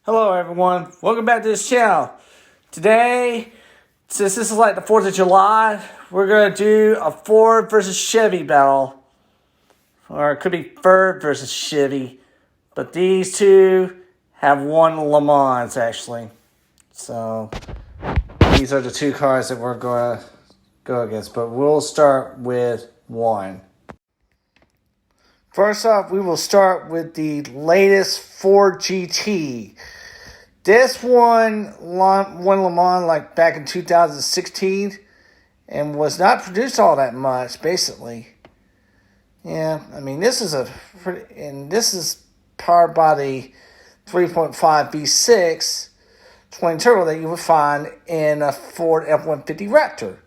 Hello everyone, welcome back to this channel. Today, since this is like the 4th of July, we're going to do a Ford versus Chevy battle. Or it could be Ferd versus Chevy. But these two have won Le Mans actually. So, these are the two cars that we're going to go against. But we'll start with one. First off, we will start with the latest Ford GT. This one won Le Mans like back in 2016 and was not produced all that much, basically. Yeah, I mean, this is powered by the 3.5 V6 twin turbo that you would find in a Ford F-150 Raptor.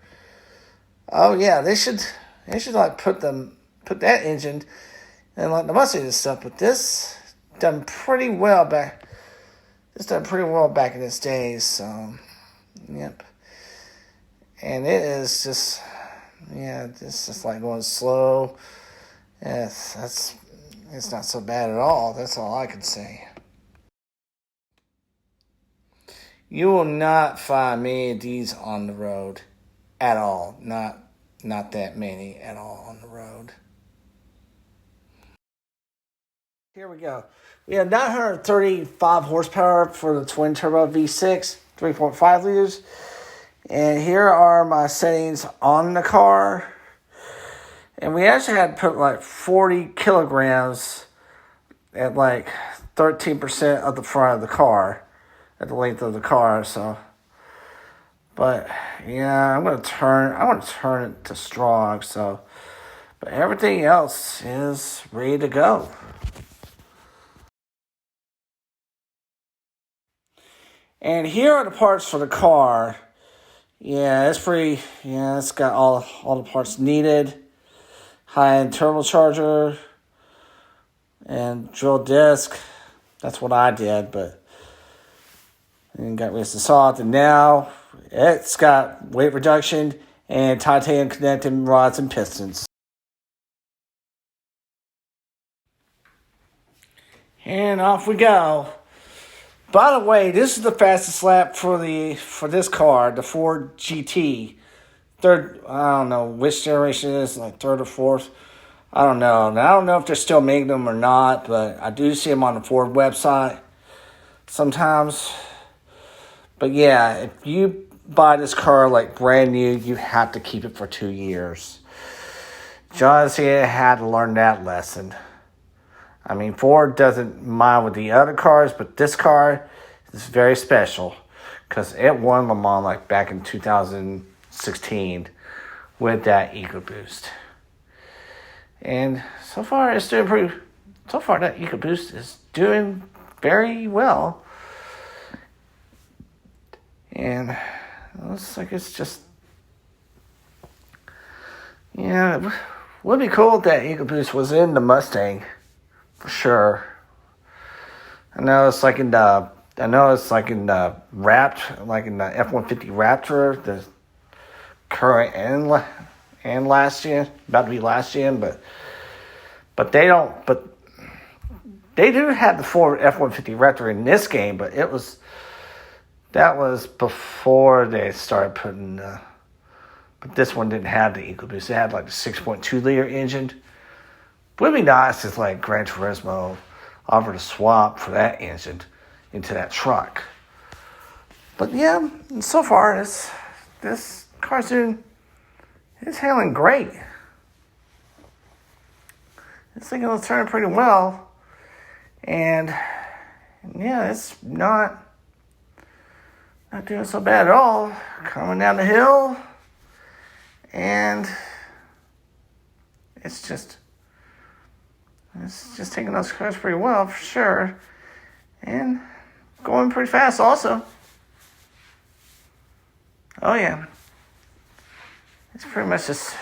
Oh yeah, they should like put that engine in like the Mustang and stuff, but this done pretty well back. It's done pretty well back in its days, so, yep. And it is just, yeah, it's just like going slow. It's not so bad at all. That's all I can say. You will not find many of these on the road at all. Not that many at all on the road. Here we go. We have 935 horsepower for the twin turbo V6, 3.5 liters. And here are my settings on the car. And we actually had to put like 40 kilograms at like 13% of the front of the car, at the length of the car. So, but yeah, I'm gonna turn it to strong. So, but everything else is ready to go. And here are the parts for the car. Yeah, it's got all the parts needed. High-end turbocharger and drill disc. That's what I did, but then got rid of the salt. And now it's got weight reduction and titanium connecting rods and pistons. And off we go. By the way, this is the fastest lap for this car, the Ford GT. Third, I don't know which generation it is, like third or fourth. I don't know. And I don't know if they're still making them or not, but I do see them on the Ford website sometimes. But yeah, if you buy this car like brand new, you have to keep it for 2 years. John Cena had to learn that lesson. I mean, Ford doesn't mind with the other cars, but this car is very special because it won Le Mans like back in 2016 with that EcoBoost. And so far, that EcoBoost is doing very well. And it looks like it's just, yeah, it would be cool if that EcoBoost was in the Mustang. For sure. I know it's like in the F-150 Raptor, the current and last gen, about to be last gen, but they do have the Ford F-150 Raptor in this game, but that was before they started putting but this one didn't have the EcoBoost. It had like the 6.2 liter engine. Would be nice if like Gran Turismo offered a swap for that engine into that truck. But yeah, so far this car's it's handling great. This thing will turn pretty well. And yeah, it's not doing so bad at all. Coming down the hill. And it's just taking those cars pretty well, for sure. And going pretty fast also. Oh, yeah. It's pretty much just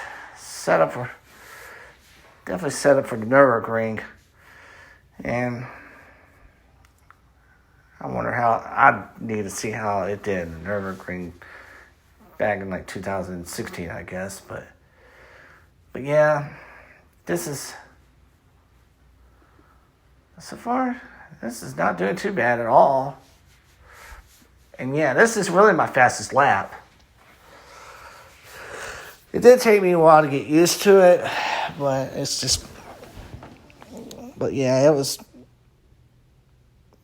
definitely set up for the Nurburgring. And I need to see how it did in the Nurburgring back in like 2016, I guess. But yeah, so far, this is not doing too bad at all. And yeah, this is really my fastest lap. It did take me a while to get used to it, but it's just... But yeah, it was...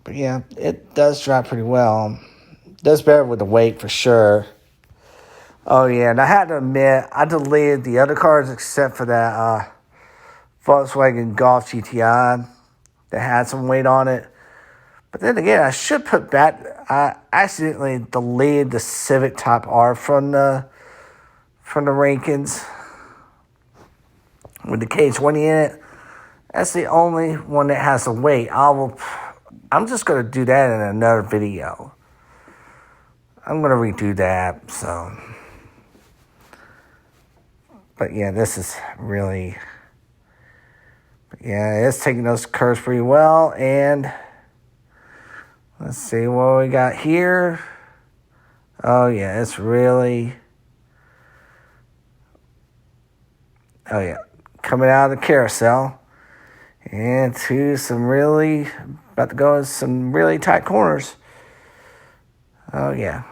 But yeah, it does drive pretty well. It does better with the weight for sure. Oh yeah, and I had to admit, I deleted the other cars except for that Volkswagen Golf GTI that had some weight on it. But then again, I should put back... I accidentally deleted the Civic Type R from the rankings with the K20 in it. That's the only one that has the weight. I'm just going to do that in another video. I'm going to redo that, so... But yeah, this is really... Yeah, it's taking those curves pretty well, and... Let's see what we got here. Oh yeah, it's really... Oh yeah, coming out of the carousel. And to some really... About to go in some really tight corners. Oh yeah.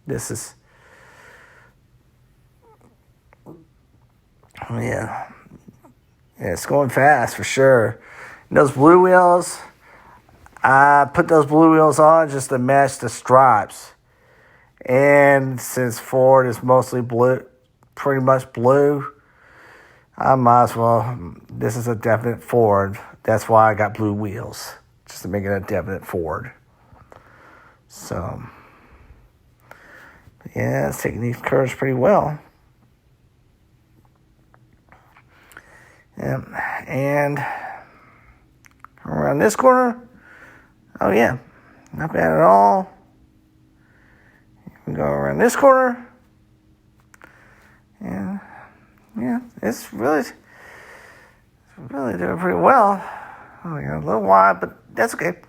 This is... Oh yeah. Yeah, it's going fast for sure. And those blue wheels... I put those blue wheels on just to match the stripes. And since Ford is mostly blue, pretty much blue, I might as well, this is a definite Ford. That's why I got blue wheels, just to make it a definite Ford. So, yeah, it's taking these curves pretty well. Yeah, and around this corner, oh yeah, not bad at all. We go around this corner. And yeah, it's really doing pretty well. Oh yeah, a little wide, but that's okay.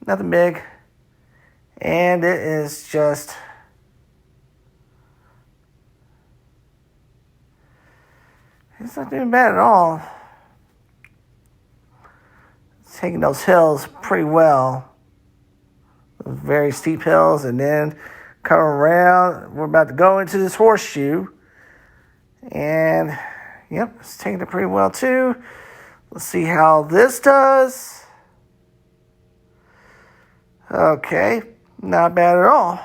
Nothing big. And it is just... It's not doing bad at all. Taking those hills pretty well. Those very steep hills, and then come around. We're about to go into this horseshoe. And, yep, it's taking it pretty well too. Let's see how this does. Okay, not bad at all.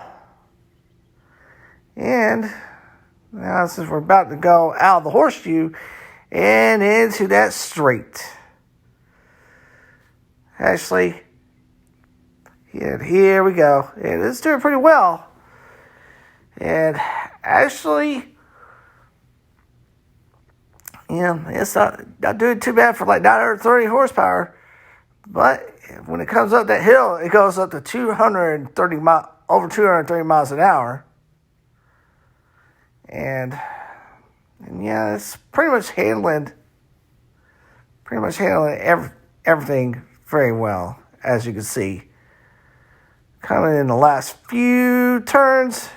And now since we're about to go out of the horseshoe and into that straight. Actually, here we go. And it's doing pretty well. And actually, yeah, it's not doing too bad for like 930 horsepower. But when it comes up that hill, it goes up to over 230 miles an hour. And yeah, it's pretty much handling everything very well, as you can see. Coming in the last few turns.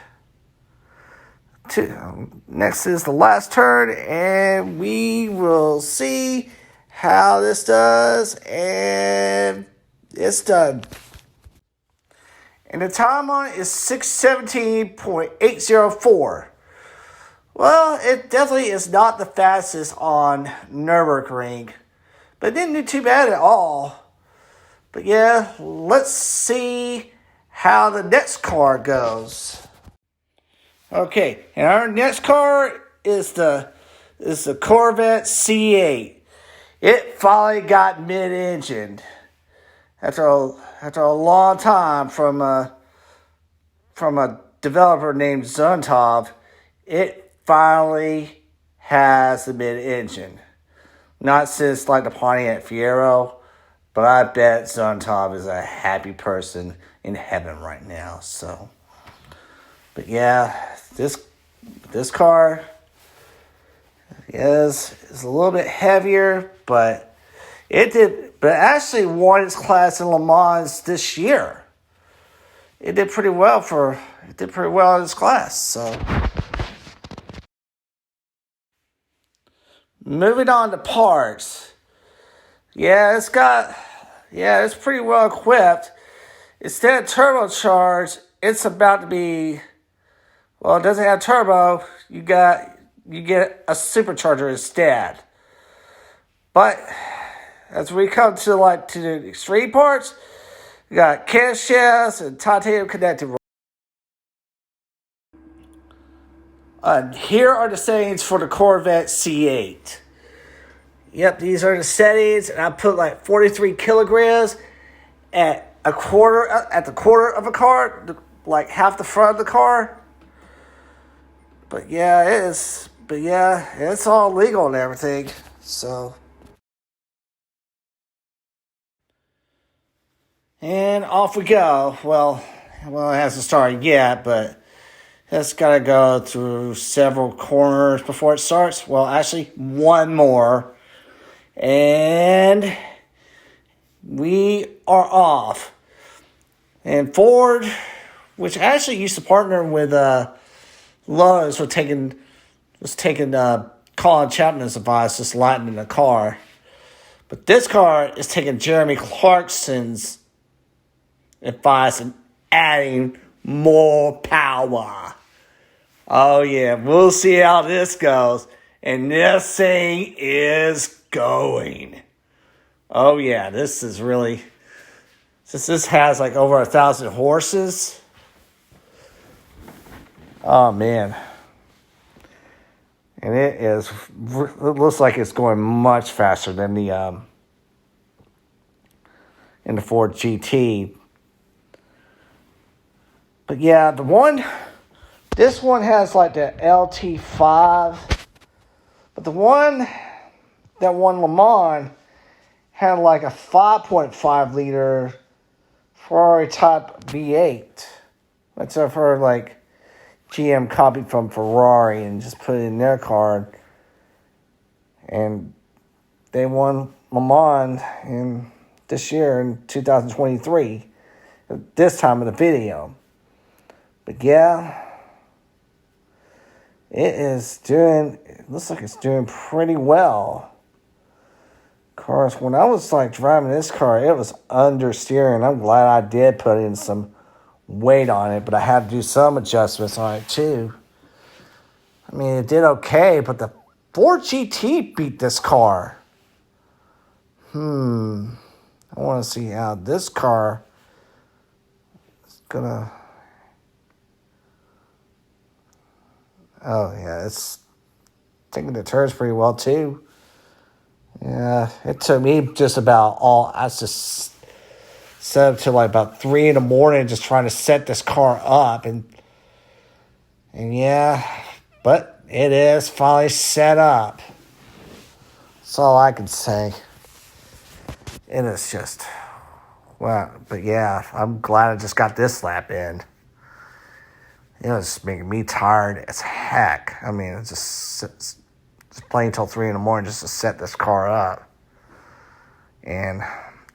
Next is the last turn, and we will see how this does, and it's done. And the time on it is 6:17.804. Well, it definitely is not the fastest on Nurburgring, but it didn't do too bad at all. But yeah, let's see how the next car goes. Okay, and our next car is the Corvette C8. It finally got mid-engined after a long time from a developer named Zontov. It finally has the mid-engine. Not since like the Pontiac Fiero, but I bet Zontov is a happy person in heaven right now. So, but yeah, this car is a little bit heavier, but it actually won its class in Le Mans this year. It did pretty well in its class. So, moving on to parts. Yeah, it's pretty well equipped. instead of turbocharged, it's about to be, well, it doesn't have turbo. You get a supercharger instead. But as we come to the extreme parts, you got camshafts and titanium connected. Here are the settings for the Corvette C8. Yep, these are the settings, and I put like 43 kilograms at the quarter of a car, like half the front of the car. But yeah, it's all legal and everything. So, and off we go. Well, it hasn't started yet, but it's got to go through several corners before it starts. Well, actually, one more. And we are off. And Ford, which actually used to partner with Lowe's, was taking Colin Chapman's advice, just lightening the car. But this car is taking Jeremy Clarkson's advice and adding more power. Oh yeah, we'll see how this goes. And this thing is going. Oh yeah, this is really, since this has like over 1,000 horses. Oh man. And it looks like it's going much faster than the in the Ford GT. But yeah, this one has like the LT5, but the one that won Le Mans had like a 5.5 liter Ferrari Type V8. That's I've heard like GM copied from Ferrari and just put it in their car. And they won Le Mans this year in 2023, at this time of the video. But yeah, it looks like it's doing pretty well. Of course, when I was like driving this car, it was understeering. I'm glad I did put in some weight on it, but I had to do some adjustments on it too. I mean, it did okay, but the Ford GT beat this car. I want to see how this car is gonna. Oh yeah, it's taking the turns pretty well too. Yeah, it took me just about I just set up till like about 3 a.m. just trying to set this car up and yeah, but it is finally set up. That's all I can say. It is just, well, but yeah, I'm glad I just got this lap in. It was making me tired as heck. I mean, it's just playing till 3 a.m. just to set this car up. And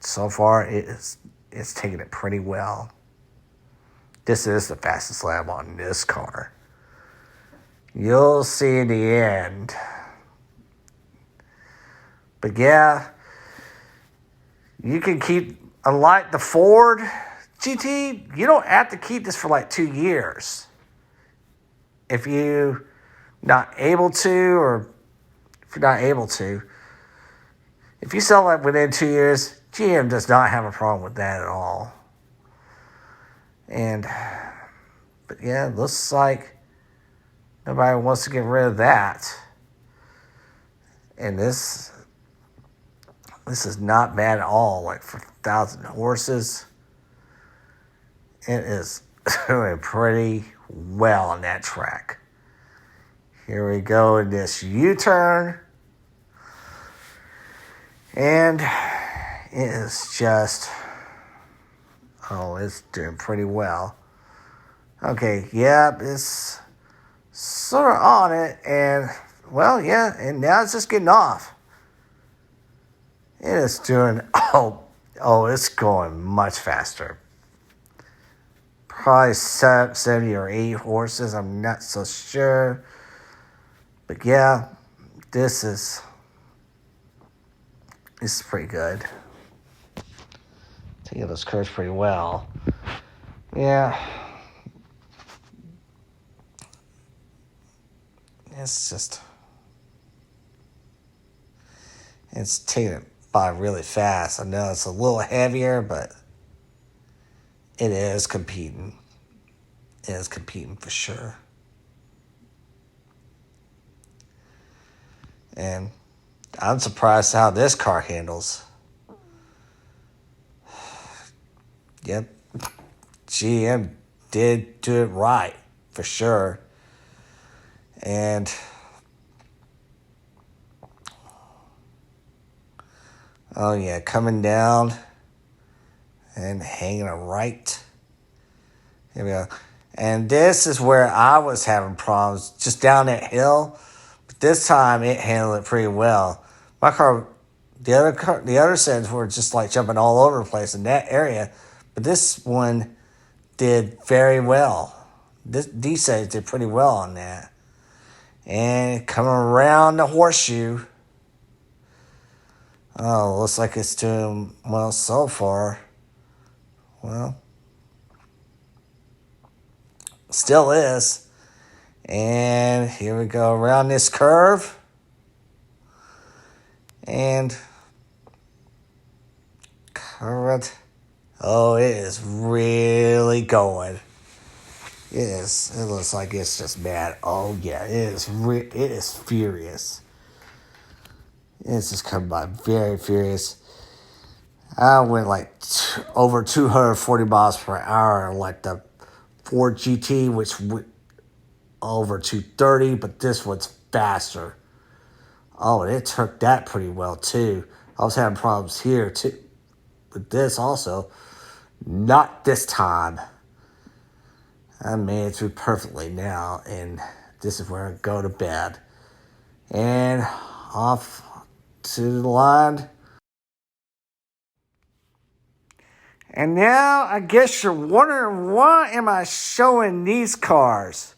so far, it's taking it pretty well. This is the fastest lap on this car. You'll see in the end. But yeah, you can unlike the Ford GT, you don't have to keep this for like 2 years. If you're not able to, if you sell it within 2 years, GM does not have a problem with that at all. But yeah, it looks like nobody wants to get rid of that. And this is not bad at all. Like for 1,000 horses, it is doing pretty well on that track. Here we go in this U-turn. And it is just, it's doing pretty well. Okay, yep, it's sort of on it. And, well, yeah, and now it's just getting off. It is doing, it's going much faster. Probably 70 or 80 horses. I'm not so sure. But yeah, this is pretty good. Taking those curves pretty well. Yeah. It's taking it by really fast. I know it's a little heavier, but it is competing. It is competing for sure. And I'm surprised how this car handles. Yep. GM did do it right, for sure. And oh yeah, coming down and hanging a right. Here we go. And this is where I was having problems, just down that hill. But this time it handled it pretty well. My car, the other settings were just like jumping all over the place in that area. But this one did very well. These settings did pretty well on that. And coming around the horseshoe. Oh, looks like it's doing well so far. Well, still is. And here we go around this curve. And curve. Oh, it is really going. It is. It looks like it's just mad. Oh yeah, it is. It is furious. It's just coming by very furious. I went like over 240 miles per hour on like the Ford GT, which went over 230, but this one's faster. Oh, and it took that pretty well too. I was having problems here too with this also. Not this time. I made it through perfectly now, and this is where I go to bed. And off to the line. And now I guess you're wondering, why am I showing these cars?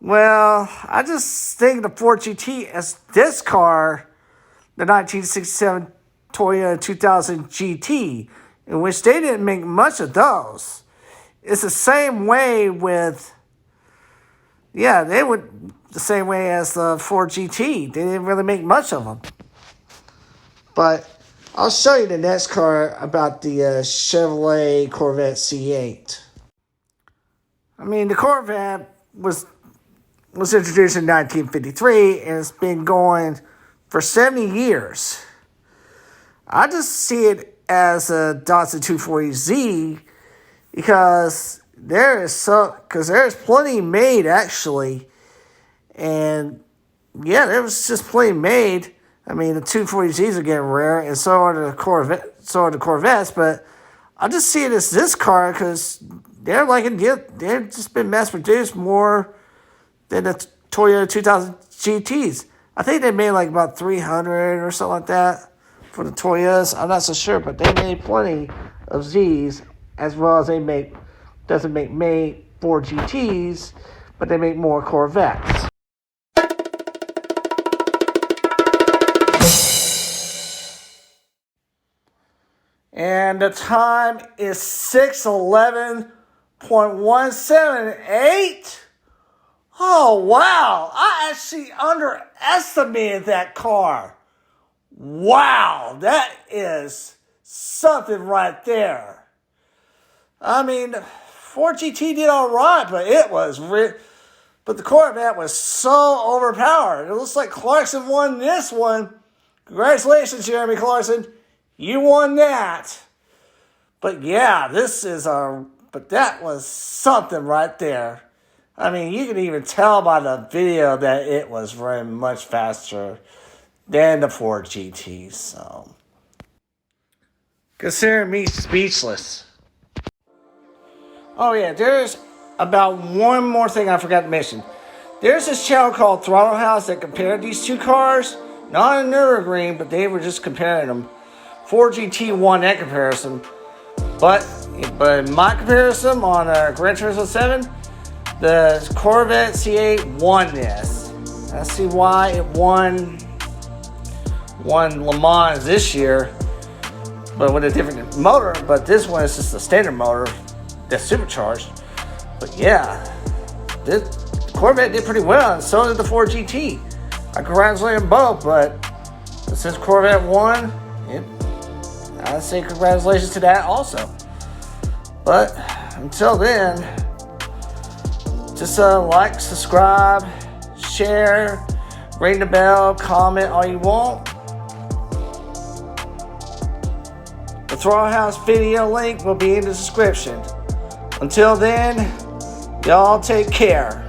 Well, I just think the Ford GT as this car, the 1967 Toyota 2000 GT, in which they didn't make much of those. It's the same way with, they would the same way as the Ford GT. They didn't really make much of them. But I'll show you the next car about the Chevrolet Corvette C8. I mean, the Corvette was introduced in 1953 and it's been going for 70 years. I just see it as a Datsun 240Z because there's plenty made actually, and there was just plenty made. I mean, the 240Zs are getting rare, and so are the Corvettes. But I just see it as this car because they've just been mass produced more than the Toyota 2000 GTs. I think they made like about 300 or something like that for the Toyotas. I'm not so sure, but they made plenty of Zs, as well as doesn't make Ford GTs, but they make more Corvettes. And the time is 6:11.178. Oh, wow. I actually underestimated that car. Wow, that is something right there. I mean, Ford GT did all right, but but the Corvette was so overpowered. It looks like Clarkson won this one. Congratulations, Jeremy Clarkson. You won that. But that was something right there. I mean, you can even tell by the video that it was very much faster than the Ford GT. So, consider me speechless. Oh yeah, there's about one more thing I forgot to mention. There's this channel called Throttle House that compared these two cars. Not in Nurburgring, but they were just comparing them. Ford GT won that comparison. But in my comparison on Gran Turismo 7, the Corvette C8 won this. I see why it won Le Mans this year, but with a different motor. But this one is just a standard motor. that's supercharged. But yeah, this Corvette did pretty well, and so did the Ford GT. I congratulate them both, but since Corvette won, I say congratulations to that also. But until then, just like, subscribe, share, ring the bell, comment all you want. The Throttle House video link will be in the description. Until then, y'all take care.